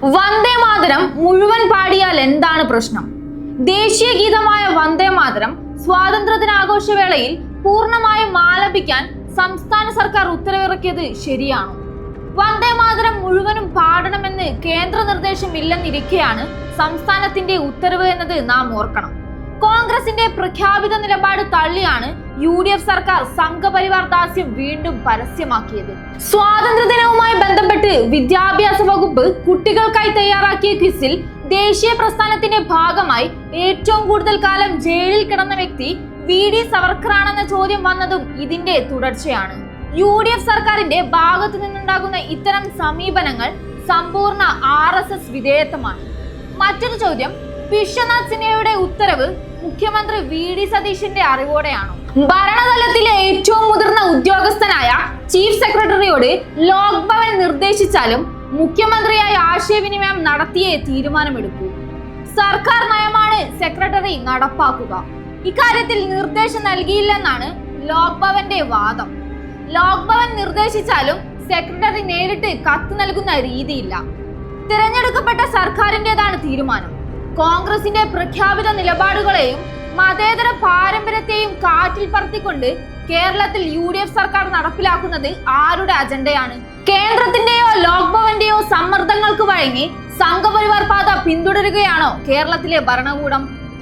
വന്ദേ മാതരം മുഴുവൻ പാടിയാൽ എന്താണ് പ്രശ്നം? ദേശീയ ഗീതമായ വന്ദേ മാതരം സ്വാതന്ത്ര്യദിനാഘോഷവേളയിൽ പൂർണ്ണമായും ആലപിക്കാൻ സംസ്ഥാന സർക്കാർ ഉത്തരവിറക്കിയത് ശരിയാണോ? വന്ദേ മാതരം മുഴുവനും പാടണമെന്ന് കേന്ദ്ര നിർദ്ദേശം ഇല്ലെന്നിരിക്കെയാണ് സംസ്ഥാനത്തിന്റെ ഉത്തരവ് എന്നത് നാം ഓർക്കണം. കോൺഗ്രസിന്റെ പ്രഖ്യാപിത നിലപാട് തള്ളിയാണ് UDF സർക്കാർ സംഘപരിവാർ ദാസ്യം വീണ്ടും പരസ്യമാക്കിയത്. സ്വാതന്ത്ര്യദിനവുമായി ബന്ധപ്പെട്ട് വിദ്യാഭ്യാസ വകുപ്പ് കുട്ടികൾക്കായി തയ്യാറാക്കിയ ക്വിസിൽ ദേശീയ പ്രസ്ഥാനത്തിന്റെ ഭാഗമായി ഏറ്റവും കൂടുതൽ കാലം ജയിലിൽ കിടന്ന വ്യക്തി VD സവർക്കറാണെന്ന ചോദ്യം വന്നതും ഇതിന്റെ തുടർച്ചയാണ്. UDF സർക്കാരിന്റെ ഭാഗത്തു നിന്നുണ്ടാകുന്ന ഇത്തരം സമീപനങ്ങൾ സമ്പൂർണ്ണ RSS വിധേയത്വമാണ്. മറ്റൊരു ചോദ്യം, വിശ്വനാഥ് സിൻഹയുടെ ഉത്തരവ് മുഖ്യമന്ത്രി VD സതീശന്റെ അറിവോടെയാണോ? ഭരണതലത്തിലെ ഏറ്റവും മുതിർന്ന ഉദ്യോഗസ്ഥനായ ചീഫ് സെക്രട്ടറിയോട് ലോക്ഭവൻ നിർദ്ദേശിച്ചാലും മുഖ്യമന്ത്രിയായി ആശയവിനിമയം നടത്തിയേ തീരുമാനമെടുക്കൂ. സർക്കാർ നയമാണ് സെക്രട്ടറി നടപ്പാക്കുക. ഇക്കാര്യത്തിൽ നിർദ്ദേശം നൽകിയില്ലെന്നാണ് ലോക്ഭവന്റെ വാദം. ലോക്ഭവൻ നിർദ്ദേശിച്ചാലും സെക്രട്ടറി നേരിട്ട് കത്ത് നൽകുന്ന രീതിയില്ല. തിരഞ്ഞെടുക്കപ്പെട്ട സർക്കാരിൻ്റെതാണ് തീരുമാനം. കോൺഗ്രസിന്റെ പ്രഖ്യാപിത നിലപാടുകളെയും മതേതര പാരമ്പര്യത്തെയും കാറ്റിൽ പറത്തിക്കൊണ്ട് കേരളത്തിൽ UDF സർക്കാർ നടപ്പിലാക്കുന്നത് ആരുടെ അജണ്ടയാണ്? കേന്ദ്രത്തിന്റെയോ ലോക്ഭവന്റെയോ സമ്മർദ്ദങ്ങൾക്ക് വഴങ്ങി സംഘപരിവാർ പാത പിന്തുടരുകയാണോ കേരളത്തിലെ ഭരണകൂടം?